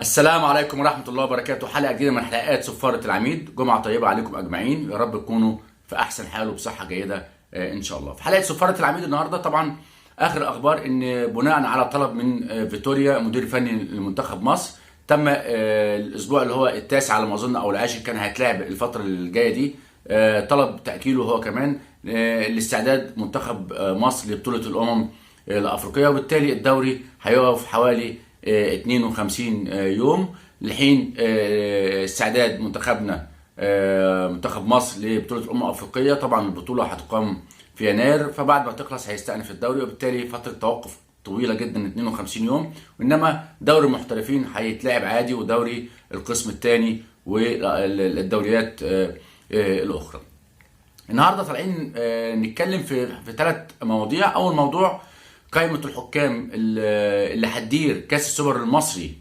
السلام عليكم ورحمة الله وبركاته. حلقة جديدة من حلقات صفارة العميد. جمعة طيبة عليكم أجمعين، يا رب تكونوا في أحسن حال وبصحة جيدة إن شاء الله. في حلقة صفارة العميد النهاردة طبعا آخر أخبار إن بناء على طلب من فيتوريا مدير فني لمنتخب مصر تم الأسبوع اللي هو التاسع على ما أظن أو العاشر كان هيتلعب الفترة الجاية دي، طلب تأكيله هو كمان لاستعداد منتخب مصر لبطولة الأمم الأفريقية، وبالتالي الدوري هيقف حوالي 52 يوم لحين استعداد منتخبنا منتخب مصر لبطولة الأمم الأفريقية. طبعا البطولة هتقام في يناير، فبعد ما تخلص هيستأنف الدوري، وبالتالي فترة توقف طويلة جدا 52 يوم، وإنما دوري المحترفين هيتلعب عادي ودوري القسم الثاني والدوريات الأخرى. النهارده طالعين نتكلم في ثلاث مواضيع. أول موضوع قائمة الحكام اللي هتدير كأس السوبر المصري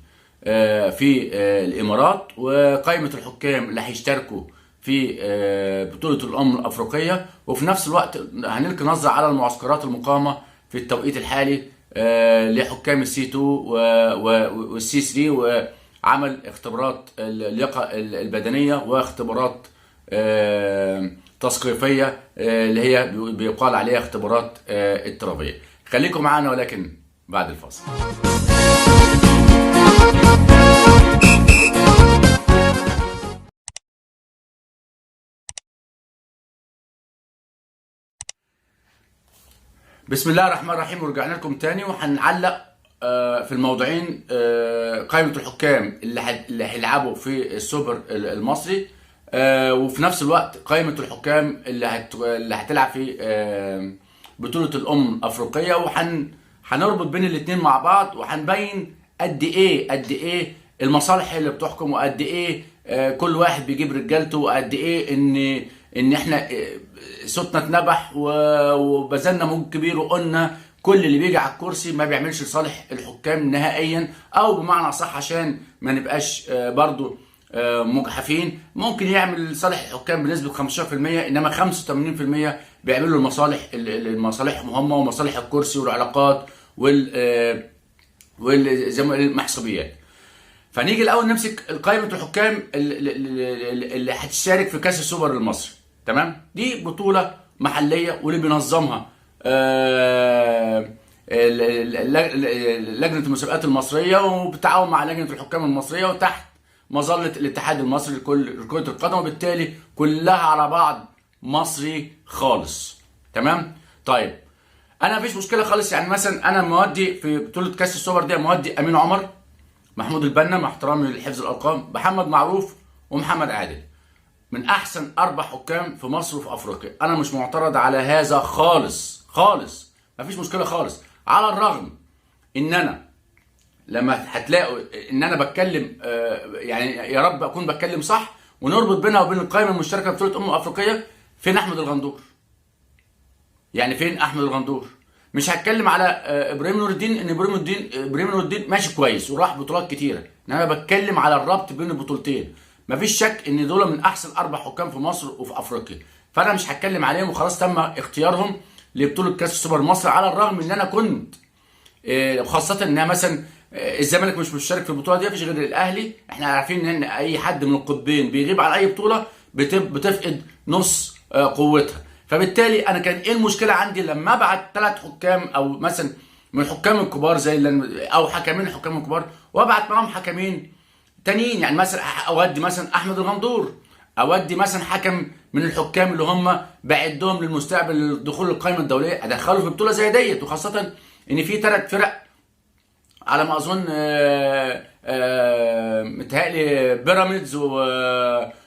في الإمارات، وقائمة الحكام اللي هيشتركوا في بطولة الأمم الأفريقية، وفي نفس الوقت هنلقي نظرة على المعسكرات المقامة في التوقيت الحالي لحكام السي 2 والسي 3، وعمل اختبارات اللياقة البدنية واختبارات تثقيفية اللي هي بيقال عليها اختبارات اضطرابية. خليكم معانا ولكن بعد الفاصل. بسم الله الرحمن الرحيم، ورجعنا لكم تاني وهنعلق في الموضوعين قائمة الحكام اللي هيلعبوا في السوبر المصري، وفي نفس الوقت قائمة الحكام اللي هتلعب في بطولة الأمم الأفريقية، وهنربط بين الاثنين مع بعض، وهنبين قد ايه المصالح اللي بتحكم، وقد ايه كل واحد بيجيب رجالته، وقد ايه ان احنا صوتنا اتنبح وبذلنا مجهود كبير، وقلنا كل اللي بيجي على الكرسي ما بيعملش لصالح الحكام نهائيا، او بمعنى صح عشان ما نبقاش برضو مجحفين، ممكن يعمل لصالح الحكام بنسبة 15%، انما 85% بيعملوا لمصالحهم هم ومصالح الكرسي والعلاقات والمحسوبيات. فنيجي الاول نمسك قائمة الحكام اللي هتشارك في كاس السوبر المصري. تمام، دي بطولة محلية واللي بينظمها لجنة المسابقات المصرية وبالتعاون مع لجنة الحكام المصرية وتحت مظلة الاتحاد المصري لكرة القدم، وبالتالي كلها على بعض مصري خالص. تمام، طيب انا مفيش مشكله خالص، يعني مثلا انا مودي في بطوله كاس السوبر دي مودي امين عمر، محمود البنا مع احترامي لحفظ الارقام، محمد معروف، ومحمد عادل، من احسن 4 حكام في مصر وفي افريقيا. انا مش معترض على هذا خالص خالص، مفيش مشكله خالص، على الرغم ان انا لما هتلاقوا ان انا بتكلم يعني يا رب اكون بتكلم صح، ونربط بينها وبين القائمه المشتركه في بطوله افريقيا. فين احمد الغندور؟ يعني فين احمد الغندور؟ مش هتكلم على ابراهيم نور الدين، ان ابراهيم نور الدين ماشي كويس وراح بطولات كتيره، انما انا بتكلم على الربط بين البطولتين. مفيش شك ان دول من احسن 4 حكام في مصر وفي افريقيا، فانا مش هتكلم عليهم، وخلاص تم اختيارهم لبطوله كاس السوبر المصري، على الرغم ان انا كنت خاصه انها مثلا الزمالك مش مشترك في البطوله دي، مفيش غير الاهلي. احنا عارفين ان اي حد من القطبين بيغيب على اي بطوله بتفقد نص قوتها، فبالتالي انا كان ايه المشكله عندي لما ابعت 3 حكام او مثلا من الحكام الكبار زي او حكمين الحكام الكبار، وابعت معاهم حكمين تانيين، يعني مثلا اودي مثلا احمد الغندور، اودي مثلا حكم من الحكام اللي هم بعدهم للمستقبل للدخول للقائمه الدوليه، ادخله في بطوله زي ديت، وخاصه ان في 3 فرق على ما اظن متهيألي بيراميدز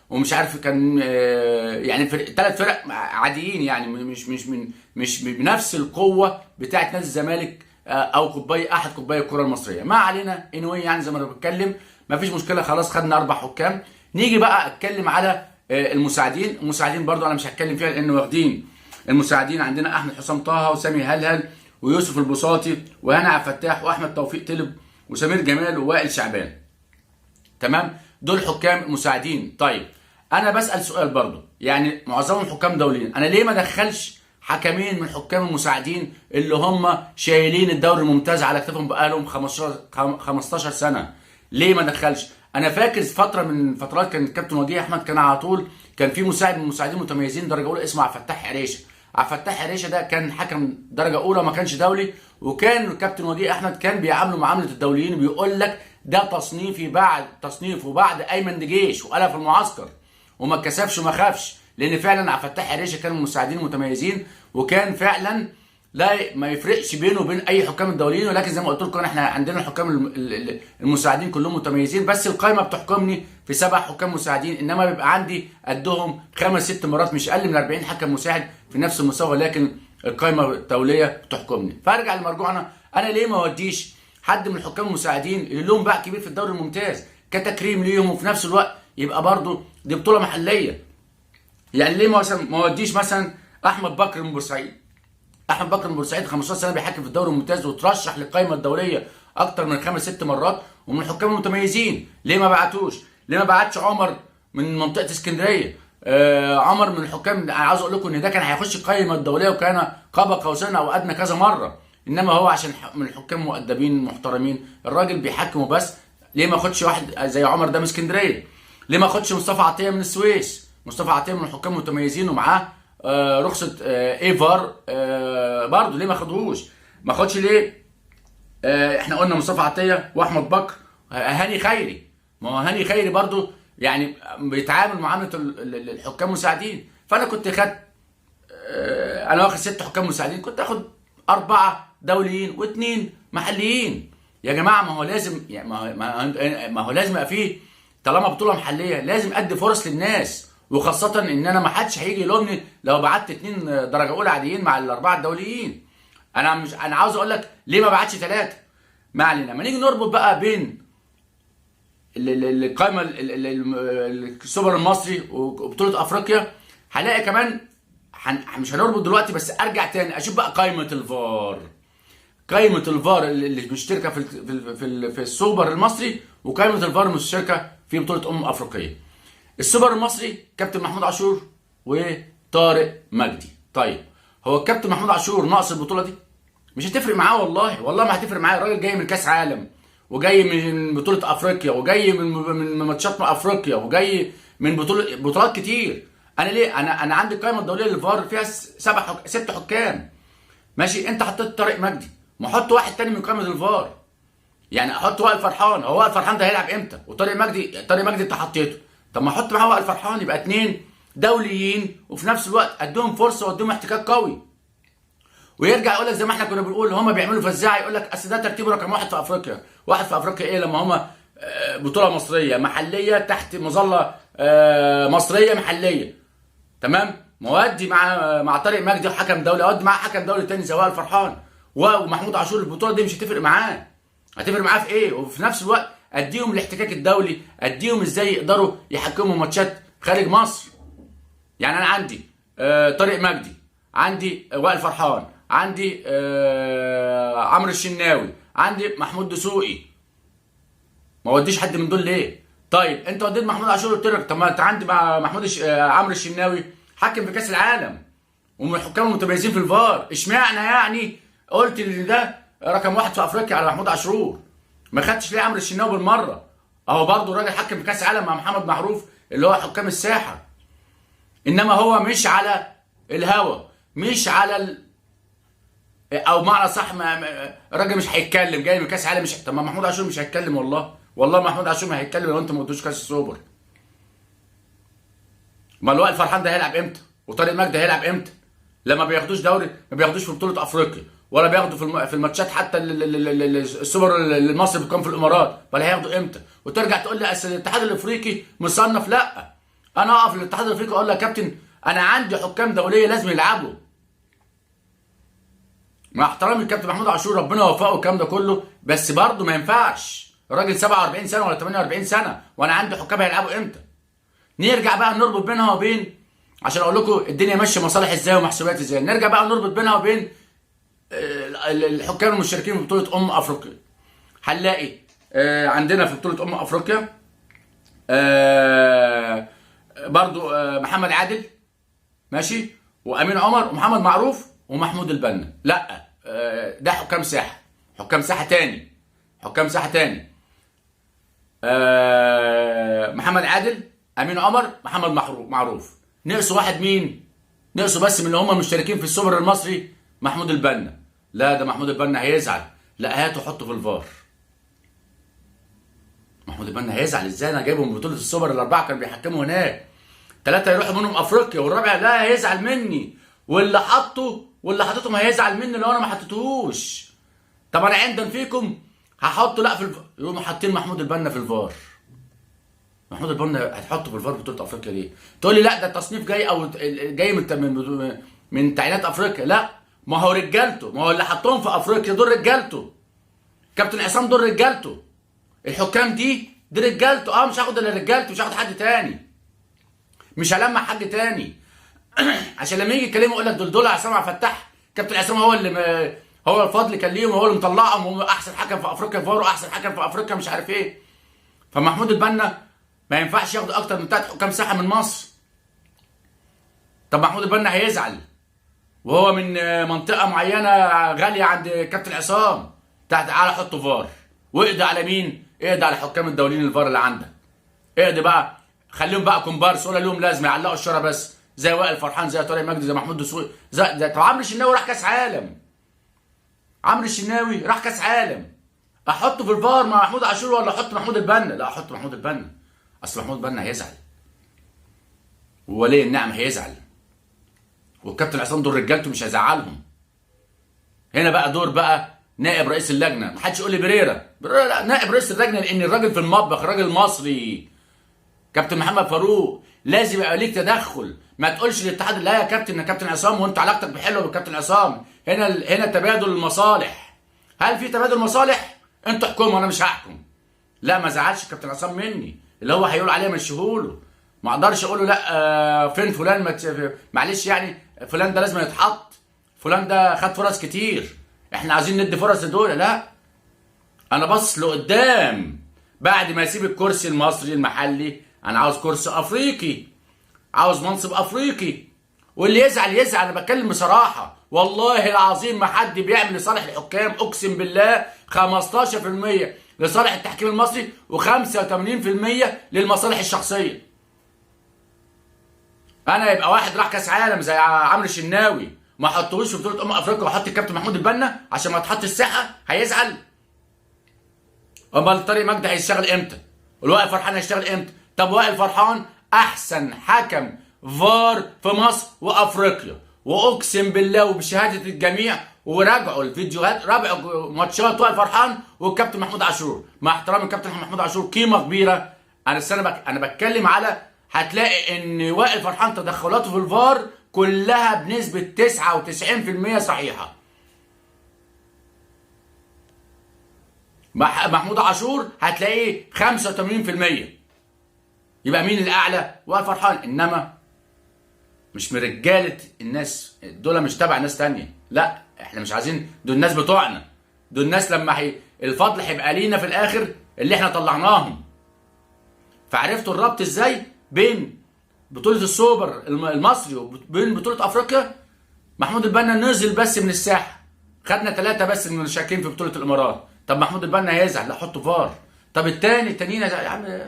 ومش عارف كان يعني 3 فرق عاديين، يعني مش بنفس القوه بتاعه نادي الزمالك او احد قطبي الكره المصريه. ما علينا انوي، يعني زي ما انا بتكلم مفيش مشكله، خلاص خدنا 4 حكام. نيجي بقى اتكلم على المساعدين برضو انا مش هتكلم فيها، لان واخدين المساعدين عندنا احمد حسام طه وسامي هلهل ويوسف البساطي وهنا عبد الفتاح واحمد توفيق طلب وسمير جمال ووائل شعبان. تمام، دول حكام مساعدين. طيب انا بسال سؤال برضو، يعني معظمهم حكام دوليين، انا ليه ما ادخلش حكمين من الحكام المساعدين اللي هم شايلين الدوري الممتاز على كتفهم بقالهم 15 سنه؟ ليه ما دخلش؟ انا فاكر فتره من فترات كان الكابتن وجيه احمد كان على طول كان في مساعد من المساعدين المتميزين درجه اولى اسمه عبد الفتاح حريشه. عبد الفتاح حريشه ده كان حكم درجه اولى وما كانش دولي، وكان الكابتن وجيه احمد كان بيعامله معامله الدوليين وبيقول لك ده تصنيفي بعد تصنيفه بعد ايمن دجيش وقالها في المعسكر، وما اتكسفش وما خافش، لان فعلا عبد الفتاح حريشه كان من المساعدين المتميزين، وكان فعلا لا ما يفرقش بينه وبين اي حكام الدوليين. ولكن زي ما قلت لكم احنا عندنا الحكام المساعدين كلهم متميزين، بس القائمه بتحكمني في 7 حكام مساعدين، انما بيبقى عندي قدهم 5 6 مرات مش اقل من 40 حكم مساعد في نفس المستوى، لكن القائمه الدوليه بتحكمني. فارجع لمرجوعنا، انا ليه ما اوديش حد من الحكام المساعدين اللي لهم باع كبير في الدوري الممتاز كتكريم ليهم، وفي نفس الوقت يبقى برضه دي بطوله محليه. يعني ليه ما اوديش مثلا احمد بكر من بورسعيد؟ احمد بكر من بورسعيد 15 سنه بيحكم في الدوري الممتاز وترشح للقائمه الدوليه اكتر من 5 6 مرات ومن الحكام المتميزين. ليه ما بعتوش؟ ليه ما بعتش عمر من منطقه اسكندريه؟ عمر من الحكام، انا عاوز اقول لكم ان ده كان هيخش القائمه الدوليه وكان قاب قوسين او ادنى كذا مره، انما هو عشان من الحكام مؤدبين محترمين الراجل بيحكموا بس. ليه ما اخدش واحد زي عمر ده من اسكندريه؟ ليه ما اخدش مصطفى عطيه من السويس؟ مصطفى عطيه من الحكام المتميزين ومعاه رخصه ايفار برضه، ليه ما خدوهوش؟ ما خدش ليه؟ احنا قلنا مصطفى عطيه واحمد بكر، هاني خيري، ما هو هاني خيري برضه يعني بيتعامل معامله الحكام مساعدين. فانا كنت خدت انا واخد 6 حكام مساعدين، كنت اخد 4 دوليين و2 محليين. يا جماعه ما هو لازم يعني ما هو لازم يبقى فيه، طالما بطوله محليه لازم ادي فرص للناس، وخاصه ان انا ما حدش هيجي يلومني لو بعت 2 درجه اولى عاديين مع ال4 الدوليين. انا عاوز اقول لك ليه ما بعتش 3؟ ما علينا. لما نيجي نربط بقى بين القائمه السوبر المصري وبطوله افريقيا، هلاقي كمان مش هنربط دلوقتي، بس ارجع تاني اشوف بقى قائمه الفار. قائمه الفار اللي مشتركه في السوبر المصري، وقائمه الفار المشتركه في بطوله افريقيه. السوبر المصري كابتن محمود عاشور وطارق مجدي. طيب هو الكابتن محمود عاشور ناقص البطوله دي؟ مش هتفرق معاه، والله ما هتفرق معاه. الراجل جاي من كاس عالم، وجاي من بطوله افريقيا، وجاي من ماتشات مع افريقيا، وجاي من بطولات كتير. انا ليه انا عندي القائمه الدوليه للفار فيها 6 حكام ماشي. انت حطيت طارق مجدي، ما احط واحد تاني من قائمه الفار. يعني احط وائل فرحان، هو وائل فرحان ده هيلعب امتى؟ وطارق مجدي انت حطيته، طب ما احط معاه وائل فرحان، يبقى 2 دوليين وفي نفس الوقت اديهم فرصه واديهم احتكاك قوي. ويرجع يقول لك زي ما احنا كنا بنقول هم بيعملوا فزاعه، يقول لك اصل ده ترتيبه رقم 1 في افريقيا. 1 في افريقيا ايه لما هم بطوله مصريه محليه تحت مظله مصريه محليه، تمام؟ مودي مع طارق مجدي وحكم دولي، اودي معاه حكم دولي تاني زي وائل فرحان ومحمود عاشور. البطوله دي مش هتفرق معاه، هتفرق معاه في ايه؟ وفي نفس الوقت اديهم الاحتكاك الدولي، اديهم ازاي يقدروا يحكموا ماتشات خارج مصر. يعني انا عندي طارق مجدي، عندي وائل فرحان، عندي عمرو الشناوي، عندي محمود دسوقي. ما وديش حد من دول ليه؟ طيب انت وديت محمود عاشور، قلت لك طب ما انت عندي مع عمرو الشناوي حكم في كاس العالم ومن الحكام المتميزين في الفار، اشمعنى يعني قلت ان ده رقم 1 في افريقيا على محمود عاشور؟ ما خدتش ليه عمرو الشناوي بالمره؟ اهو برضه راجل حكم في كاس العالم مع محمد معروف اللي هو حكام الساحه، انما هو مش على الهوا، مش على او معنى صح الراجل مش هيتكلم، جاي من كاس عالم مش. طب ما محمود عاشور مش هيتكلم، والله محمود عاشور ما هيتكلم لو انت ما ودوش كاس السوبر. ما الوائل فرحان ده هيلعب امتى؟ وطارق مجدي هيلعب امتى؟ لما بياخدوش دوري، ما بياخدوش في بطوله افريقيا، ولا بياخدوا في الماتشات حتى السوبر المصري بيكون في الامارات، ولا هياخدوا امتى؟ وترجع تقول لي اصل الاتحاد الافريقي مصنف. لا، انا اقف للاتحاد الافريقي اقول له يا كابتن انا عندي حكام دوليه لازم يلعبوا. مع احترامي الكابتن محمود عاشور ربنا يوفقه الكلام ده كله، بس برضه ما ينفعش الراجل 47 سنه ولا 48 سنه وانا عندي حكام هيلعبوا امتى؟ نرجع بقى نربط بينها وبين، عشان اقول لكم الدنيا ماشيه مصالح ازاي ومحسوبات ازاي، نرجع بقى نربط بينها وبين الحكام المشتركين في بطوله افريقيا. هنلاقي عندنا في بطوله افريقيا برضو محمد عادل ماشي، وامين عمر ومحمد معروف ومحمود البنا. لا ده حكام ساحه، حكام ساحه تاني. محمد عادل، امين عمر، محمد معروف. نقصوا واحد مين؟ نقصوا بس من اللي هم المشتركين في السوبر المصري محمود البنا. لا ده محمود البنا هيزعل. لا هاته حطه في الفار. محمود البنا هيزعل ازاي؟ انا جايبهم من بطوله السوبر الاربعه كانوا بيحكموا هناك. 3 يروحوا منهم افريقيا والرابع لا هيزعل مني. واللي حطيتهم هيزعل مني لو انا ما حطيتهوش. طب انا عندن فيكم هحطه لا في يقوموا حاطين محمود البنا في الفار. محمود البنا هتحطه في الفار بطوله افريقيا ليه؟ تقول لي لا ده التصنيف جاي او جاي من تعيينات افريقيا. لا ما هو رجالته، ما هو اللي حطهم في افريقيا دول رجالته. كابتن عصام دول رجالته. الحكام دي رجالته. مش هاخد الا رجالته، مش هاخد حد تاني. مش هلمع حد تاني. عشان لما يجي يكلمه يقول لك دول عصام عبد الفتاح. كابتن عصام هو الفضل كان ليهم، هو اللي مطلعهم، هو احسن حكم في افريقيا فار واحسن حكم في افريقيا مش عارف ايه. فمحمود البنا ما ينفعش ياخد اكتر من 3 حكام ساحه من مصر. طب محمود البنا هيزعل وهو من منطقه معينه غاليه عند كابتن عصام. تعالى حطه فار واقضي على مين؟ اقضي على حكام الدوليين الفار اللي عندك. اقضي بقى، خليهم بقى كومبارس ولا لهم لازمه، يعلقوا الشاره بس زي وائل فرحان زي طارق مجدي زي محمود دسوقي طب عمرو الشناوي راح كاس عالم. عمرو الشناوي راح كاس عالم. احطه في الفار مع محمود عاشور ولا احط محمود البنا؟ لا احط محمود البنا. اصل محمود البنا هيزعل وولي النعم هيزعل والكابتن عصام دول رجالته مش هيزعلهم. هنا بقى دور بقى نائب رئيس اللجنه. محدش يقول لي بريرة لا، نائب رئيس اللجنه لان الراجل في المطبخ الراجل مصري. كابتن محمد فاروق لازم يبقى ليك تدخل. ما تقولش للاتحاد لا يا كابتن عصام وانت علاقتك بحلوه بالكابتن عصام. هنا تبادل المصالح. هل في تبادل مصالح؟ انتوا احكموا انا مش هحكم. لا ما زعلش الكابتن عصام مني. اللي هو هيقول عليه مشيهوله. ما اقدرش اقول له لا فين فلان معلش يعني فلان ده لازم يتحط. فلان ده خد فرص كتير. احنا عايزين ندي فرص لدول. لا انا بص لقدام. بعد ما يسيب الكرسي المصري المحلي انا عاوز كرسي افريقي. عاوز منصب افريقي. واللي يزعل انا بتكلم بصراحه. والله العظيم ما حد بيعمل لصالح الحكام. اقسم بالله 15% لصالح التحكيم المصري و85% للمصالح الشخصيه. انا يبقى واحد راح كاس عالم زي عمرو الشناوي ما حطوش في بطوله افريقيا واحط الكابتن محمود البنا عشان ما تحط الساحه هيزعل. امال طارق مجدي هيشتغل امتى؟ والوائل فرحان هيشتغل امتى؟ طب وائل فرحان احسن حكم فار في مصر وافريقيا. واقسم بالله وبشهاده الجميع وراجعوا الفيديوهات راجعوا ماتشات وائل فرحان والكابتن محمود عاشور. مع احترام الكابتن محمود عاشور قيمه كبيره. انا بتكلم على هتلاقي ان وائل فرحان تدخلاته في الفار كلها بنسبه 99% صحيحه. محمود عاشور هتلاقيه 85%. يبقى مين الاعلى؟ وائل فرحان. انما مش من رجاله الناس دول، مش تبع ناس تانية. لا احنا مش عايزين دول الناس بتوعنا. دول الناس لما الفضل هيبقى لينا في الاخر اللي احنا طلعناهم. فعرفتوا الربط ازاي بين بطوله السوبر المصري وبين بطوله افريقيا؟ محمود البنا نزل بس من الساحه. خدنا 3 بس من المشاركين في بطوله الامارات. طب محمود البنا هيزعل. لا حطه فار. طب التانيين يا عم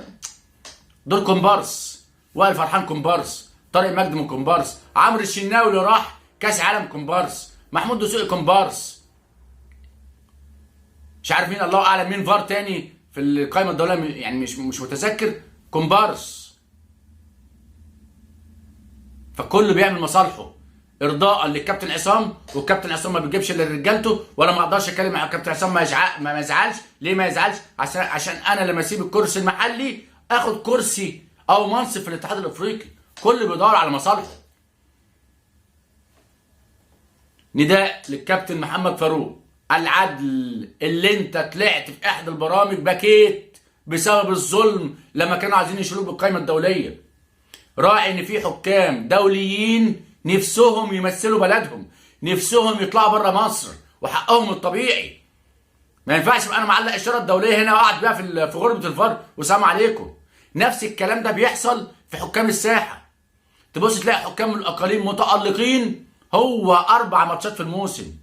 دول كومبارس. وائل فرحان كومبارس. طارق مجدي من كومبارس. عمرو الشناوي اللي راح كاس عالم كومبارس. محمود دسوقي كومبارس. مش عارف مين الله اعلم مين فار تاني في القائمه الدوليه يعني مش متذكر. كومبارس. فكله بيعمل مصالحه ارضاء للكابتن عصام. والكابتن عصام ما بيجيبش الا رجالته. وانا ما اقدرش اتكلم مع الكابتن عصام ما يزعلش. ليه ما يزعلش؟ عشان انا لما اسيب الكرسي المحلي اخد كرسي او منصب في الاتحاد الافريقي. كله بيدور على مصالحه. نداء للكابتن محمد فاروق. العدل اللي انت طلعت في احدى البرامج بكيت بسبب الظلم لما كانوا عايزين يشيلوك بالقائمه الدوليه. راعي ان في حكام دوليين نفسهم يمثلوا بلدهم. نفسهم يطلعوا بره مصر وحقهم الطبيعي. ما ينفعش ابقى انا معلق الشاره الدوليه هنا وقاعد بيها في غربه الفار وسلام عليكم. نفس الكلام ده بيحصل في حكام الساحه. تبص تلاقي حكام من الاقاليم متالقين هو 4 ماتشات في الموسم.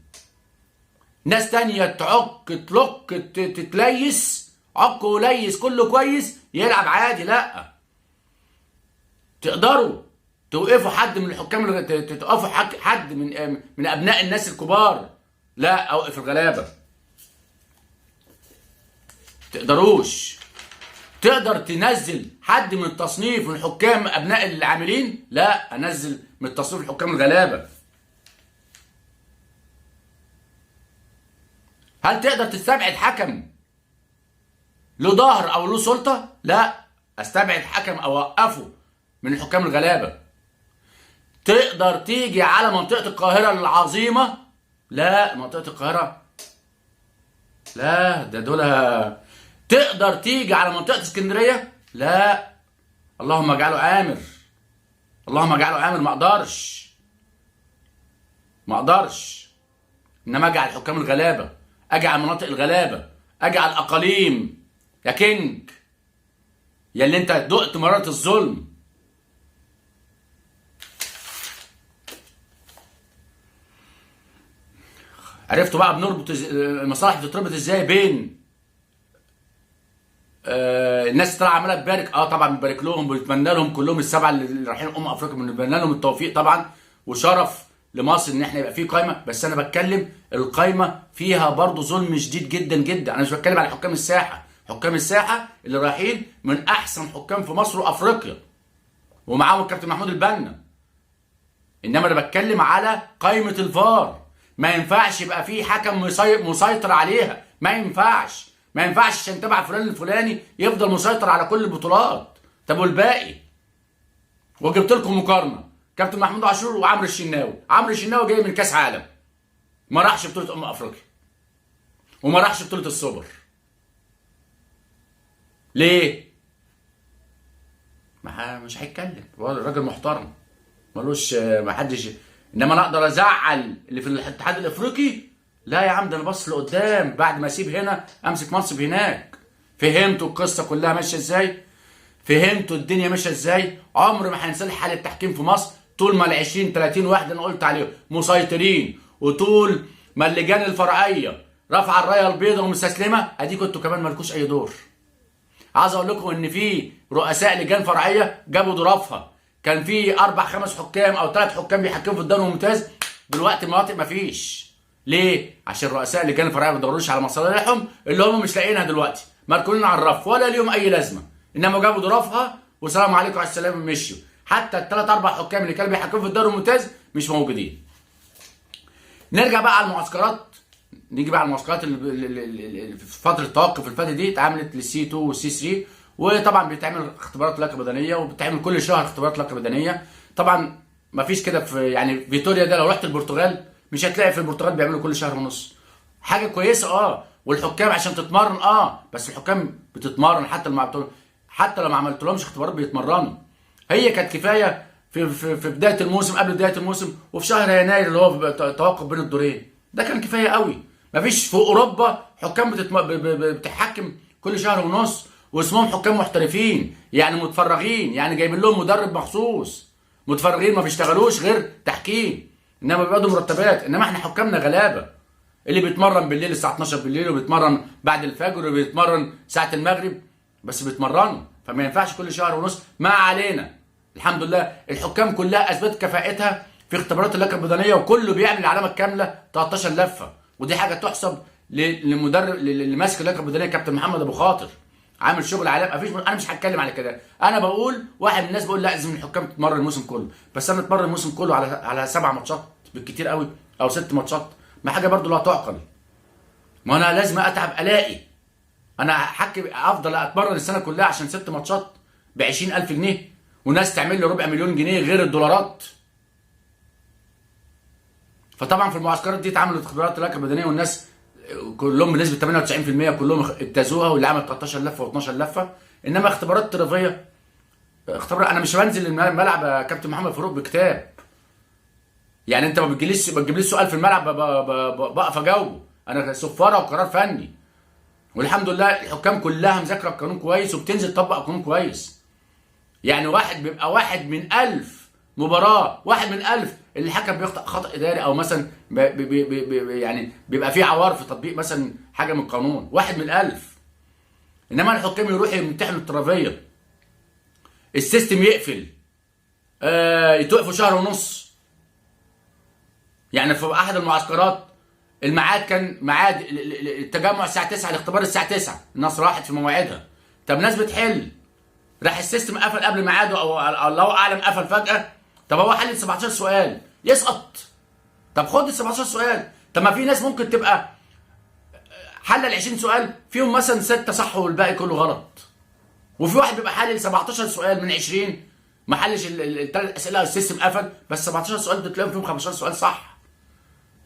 ناس تانية تعك تلك تتليس عق قليس كله كويس يلعب عادي. لا، تقدروا توقفوا حد من الحكام، توقفوا حد من ابناء الناس الكبار. لا، اوقف الغلابه. تقدروش. تقدر تنزل حد من تصنيف من حكام ابناء العاملين؟ لا، انزل من تصنيف الحكام الغلابه. هل تقدر تستبعد حكم له ظهر او له سلطه؟ لا، استبعد حكم او اوقفه من الحكام الغلابه. تقدر تيجي على منطقه القاهره العظيمه؟ لا، منطقه القاهره لا، ده دول. تقدر تيجي على منطقه اسكندريه؟ لا، اللهم اجعله امر، اللهم اجعله امر. ما اقدرش، ما اقدرش. انما اجي على الحكام الغلابه، اجي على مناطق الغلابه، اجي على الاقاليم. يا كينج، يا اللي انت دقت مرارة الظلم. عرفتوا بقى بنربط المصالح بتتربط ازاي بين الناس طالعه عماله تبارك. طبعا بنبارك لهم، بنتمنى لهم كلهم السبعه اللي رايحين افريقيا، بنتمنى لهم التوفيق طبعا، وشرف لمصر ان احنا يبقى في قايمه. بس انا بتكلم القايمه فيها برضه ظلم شديد جدا جدا. انا مش بتكلم على حكام الساحه، حكام الساحه اللي رايحين من احسن حكام في مصر وافريقيا، ومعاهم الكابتن محمود البنا. انما انا بتكلم على قايمه الفار. ما ينفعش يبقى في حكم مسيطر عليها. ما ينفعش، ما ينفعش عشان تبع فلان الفلاني يفضل مسيطر على كل البطولات. طب والباقي؟ وجبت لكم مقارنه، كابتن محمود عاشور وعمرو الشناوي. عمرو الشناوي جاي من كاس عالم، ما راحش بطوله افريقيا، وما راحش بطوله السوبر. ليه؟ مش هيتكلم، هو راجل محترم ملوش ما حدش. انما انا اقدر ازعل اللي في الاتحاد الافريقي؟ لا يا عم، ده انا باصص لقدام، بعد ما اسيب هنا امسك منصب هناك. فهمتوا القصه كلها ماشيه ازاي؟ فهمتوا الدنيا ماشيه ازاي؟ عمر ما هينصلح حال التحكيم في مصر طول ما ال 20 30 واحد انا قلت عليهم مسيطرين، وطول ما اللجان الفرعيه رافعه الرايه البيضاء ومستسلمه. اديكم انتوا كمان مالكوش اي دور. عايز اقول لكم ان في رؤساء لجان فرعيه جابوا ظرافها، كان في 4 5 حكام او 3 حكام بيحكموا في الدوري الممتاز، دلوقتي المناطق مفيش. ليه؟ عشان رؤساء لجان الفرعيه ما بيدوروش على مصالحهم اللي هم مش لاقيينها دلوقتي، مركونين على الرف ولا ليهم اي لازمه. انما جابوا ظرافها والسلام عليكم على السلامه مشيوا. حتى ال3 4 حكام اللي كانوا بيحكموا في الدوري الممتاز مش موجودين. نرجع بقى على المعسكرات. نيجي بقى على المعسكرات اللي في فتره التوقف اللي فاتت دي اتعملت للسي 2 والسي 3، وطبعا بيتعمل اختبارات لياقه بدنيه، وبتعمل كل شهر اختبارات لياقه بدنيه. طبعا ما فيش كده في يعني فيتوريا ده. لو رحت البرتغال مش هتلاقي في البرتغال بيعملوا كل شهر ونص. حاجه كويسه والحكام عشان تتمرن بس الحكام بتتمرن حتى لو ما عملتلهمش اختبارات بيتمرنوا. هي كانت كفايه في بدايه الموسم، قبل بدايه الموسم، وفي شهر يناير اللي هو توقف بين الدورين، ده كان كفايه قوي. مفيش في اوروبا حكام بتحكم كل شهر ونص واسمهم حكام محترفين، يعني متفرغين، يعني جايبين لهم مدرب مخصوص، متفرغين ما بيشتغلوش غير تحكيم، انما بيقبضوا مرتبات. انما احنا حكامنا غلابه، اللي بيتمرن بالليل الساعه 12 بالليل، وبيتمرن بعد الفجر، وبيتمرن ساعه المغرب، بس بيتمرنوا. فما ينفعش كل شهر ونص. ما علينا، الحمد لله الحكام كلها اثبتت كفاءتها في اختبارات اللياقه البدنيه، وكله بيعمل العلامه الكامله 13 لفه، ودي حاجه تحسب للمدرب اللي ماسك اللياقه البدنيه كابتن محمد ابو خاطر، عامل شغل عالمي. مفيش، انا مش هتكلم على كده. انا بقول واحد من الناس بيقول لا لازم الحكام تتمرن الموسم كله، بس انا اتمرن الموسم كله على 7 ماتشات بالكتير قوي او 6 ماتشات، ما حاجه برضو لا تعقل. ما انا لازم اتعب الاقي. انا هحكي افضل اتمرن السنه كلها عشان 6 ماتشات ب 20,000 جنيه، وناس تعمل لي ربع مليون جنيه غير الدولارات. فطبعا في المعسكرات دي اتعملت اختبارات اللياقه البدنيه، والناس كلهم بنسبه 98% كلهم اجتازوها، واللي عمل 13 لفه و12 لفه. انما اختبارات طرفيه، انا مش بنزل الملعب يا كابتن محمد فاروق بكتاب. يعني انت ما بتجيبليش سؤال في الملعب بقف اجاوبه، انا صفاره وقرار فني. والحمد لله الحكام كلها مذاكره القانون كويس، وبتنزل تطبق القانون كويس. يعني بيبقى واحد من 1000 مباراه، واحد من 1000 اللي الحكم بيخطئ خطأ اداري، او مثلا يعني بيبقى فيه عوار في تطبيق مثلا حاجه من القانون، واحد من 1000. انما الحكام يروحوا يمتحنوا الطرفيه، السيستم يقفل، يتوقفوا شهر ونص. يعني في احد المعسكرات الميعاد كان ميعاد التجمع الساعه 9، الاختبار الساعه 9، الناس راحت في مواعيدها. طب ناس بتحل، راح السيستم قفل قبل ميعاده او الله اعلم قفل فجاه. طب هو حل 17 سؤال يسقط. طب خد ال 17 سؤال. طب ما في ناس ممكن تبقى حل ال 20 سؤال فيهم مثلا 6 صح والباقي كله غلط. وفي واحد بيبقى حل 17 سؤال من 20 ما حلش الثلاث اسئله، السيستم قفل، بس 17 سؤال تلاقيهم فيهم 15 سؤال صح.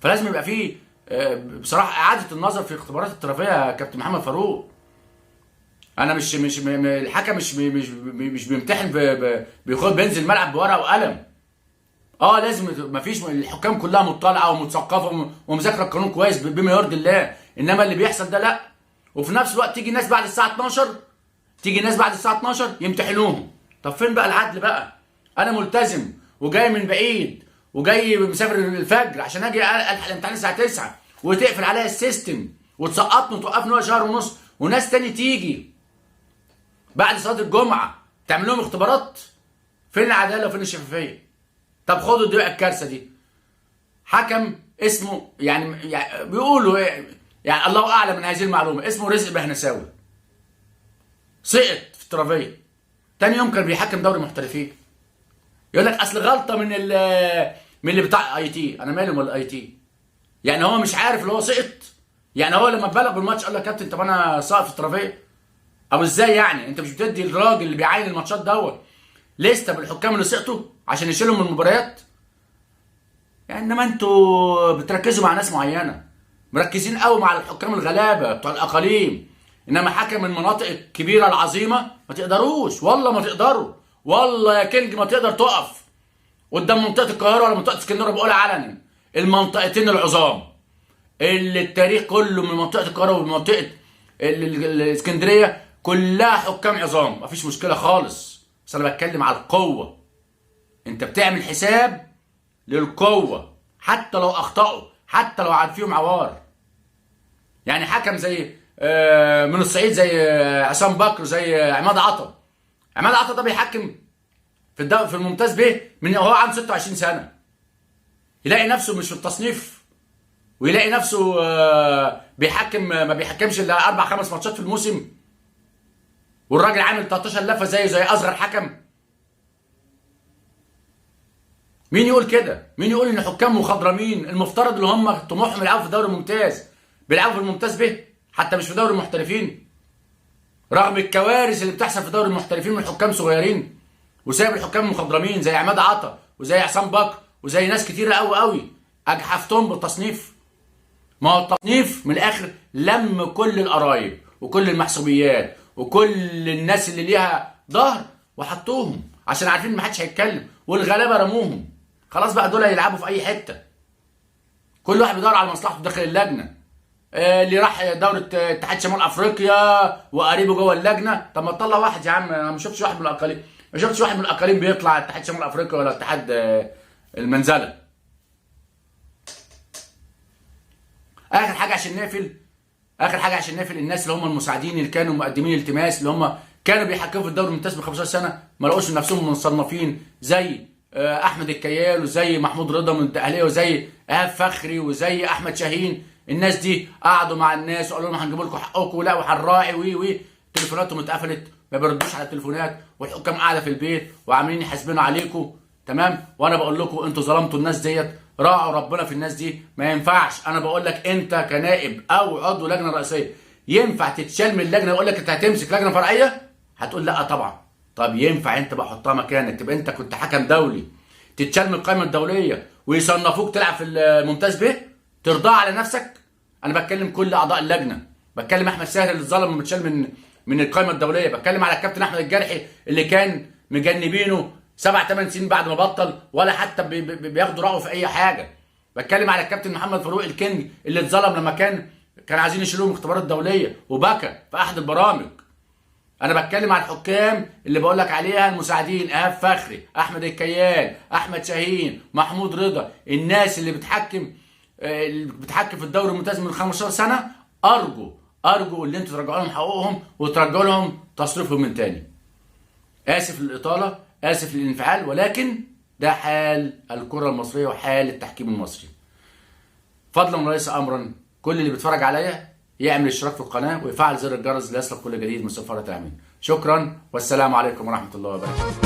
فلازم يبقى فيه بصراحه اعاده النظر في اختبارات الطرفيه يا كابتن محمد فاروق. انا مش الحكم مش بيمتحن بياخد بينزل الملعب بورقه وقلم. لازم، مفيش، الحكام كلها مطلعه ومثقفه ومذاكره القانون كويس بما يرضي الله. انما اللي بيحصل ده لا. وفي نفس الوقت تيجي ناس بعد الساعه 12 يمتحنوهم. طب فين بقى العدل بقى؟ انا ملتزم وجاي من بعيد وجاي مسافر الفجر عشان اجي الحق الامتحان الساعه 9 وتقفل عليا السيستم وتسقطني وتوقفني شهر ونص، وناس تاني تيجي بعد صلاه الجمعه تعمل لهم اختبارات. فين العداله وفين الشفافيه؟ طب خدوا دي بقى الكارثه دي. حكم اسمه يعني بيقولوا يعني الله اعلم من هذه المعلومه، اسمه رزق بهنساوي، سقط في الطرفيه. تاني يوم كان بيحكم دوري محترفين. يقول لك اصل غلطه من اللي بتاع اي تي. انا مالي ولا اي تي؟ يعني هو مش عارف اللي هو سقط؟ يعني هو لما بلغ بالماتش قال له يا كابتن طب انا ساقط في الطرفيه؟ او ازاي يعني؟ انت مش بتدي الراجل اللي بيعاين الماتشات دوت لسته بالحكام اللي سقطوا عشان يشيلهم من المباريات؟ يعني انما انتوا بتركزوا مع ناس معينه، مركزين قوي مع الحكام الغلابه بتوع الاقاليم. انما حكم من المناطق الكبيره العظيمه ما تقدروش، والله ما تقدروا، والله يا كينج ما تقدر تقف قدام منطقه القاهره ولا منطقه اسكندريه. بقولها علنا، المنطقتين العظام اللي التاريخ كله من منطقه القاهره ومنطقه الاسكندريه كلها حكام عظام، مفيش مشكله خالص. بس انا بتكلم على القوه. انت بتعمل حساب للقوه حتى لو اخطاوا، حتى لو فيهم عوار. يعني حكم زي من الصعيد زي عصام بكر، زي عماد عطا. عماد عطا ده بيحكم في الممتاز به من هو عنده 26 سنه. يلاقي نفسه مش في التصنيف، ويلاقي نفسه بيحكم ما بيحكمش الا 4 5 ماتشات في الموسم، والراجل عامل 13 لفه زي اصغر حكم. مين يقول كده؟ مين يقول ان حكام مخضرمين؟ المفترض اللي هم طموحهم يلعبوا في الدوري الممتاز، بيلعبوا في الممتاز به، حتى مش في دوري المحترفين. رغم الكوارث اللي بتحصل في دوري المحترفين من حكام صغيرين، وسايب الحكام المخضرمين زي عماد عطا وزي عصام بكر وزي ناس كتيره قوي قوي اجحفتهم بالتصنيف. ما هو التصنيف من الاخر لم كل القرايب وكل المحسوبيات وكل الناس اللي ليها ظهر وحطوهم عشان عارفين ما حدش هيتكلم، والغلابه رموهم. خلاص بقى دول يلعبوا في اي حته، كل واحد بيدور على مصلحته داخل اللجنه. اللي راح دوره اتحاد شمال افريقيا وقريبه جوه اللجنه، طب ما تطلع واحد يا عم. انا ما شفتش واحد من الاقاليم، ما شفتش واحد من الاقاليم بيطلع اتحاد شمال افريقيا ولا اتحاد المنزله. اخر حاجه عشان نقفل، الناس اللي هم المساعدين اللي كانوا مقدمين التماس، اللي هم كانوا بيحكموا في الدوري الممتاز ب 15 سنه، ما لقوش نفسهم مصنفين زي احمد الكيال وزي محمود رضا من الدقهليه وزي ايهاب فخري وزي احمد شاهين. الناس دي قعدوا مع الناس وقالوا لهم هنجيب لكم حقكم، لا وهنراعي وي تليفوناتهم اتقفلت، ما بيردوش على التليفونات، والحكام قاعده في البيت وعاملين يحاسبينوا عليكم. تمام؟ وانا بقول لكم انتوا ظلمتوا الناس ديت، راعوا ربنا في الناس دي. ما ينفعش. انا بقول لك انت كنائب او عضو لجنه رئيسيه ينفع تتشال من اللجنه؟ يقول لك انت هتمسك لجنه فرعيه؟ هتقول لا طبعا. طب ينفع انت بقى حطها مكانك، تبقى انت كنت حكم دولي، تتشال من القائمه الدوليه ويصنفوك تلعب في الممتاز به؟ ترضى على نفسك؟ انا بتكلم كل اعضاء اللجنه، بتكلم احمد ساهر اللي اتظلم ومتشال من القائمه الدوليه، بتكلم على الكابتن احمد الجرحي اللي كان مجنبينه 7 8 سنين بعد ما بطل ولا حتى بياخدوا رايه في اي حاجه. بتكلم على الكابتن محمد فاروق الكينج اللي اتظلم لما كان عايزين يشيلوه من الاختبارات الدوليه وبكى في احد البرامج. انا بتكلم على الحكام اللي بقول لك عليها المساعدين، ايهاب فخري، احمد الكيال، احمد شاهين، محمود رضا، الناس اللي بتحكم في الدوري الممتاز من 15 سنه. ارجو ان انتوا ترجعوا لهم حقوقهم وترجعوا لهم تصريفهم من تاني. اسف للاطاله، اسف للانفعال، ولكن ده حال الكره المصريه وحال التحكيم المصري. فضلا وليس امرا، كل اللي بيتفرج عليا يعمل اشتراك في القناه ويفعل زر الجرس ليصلك كل جديد من سفاره الامين. شكرا والسلام عليكم ورحمه الله وبركاته.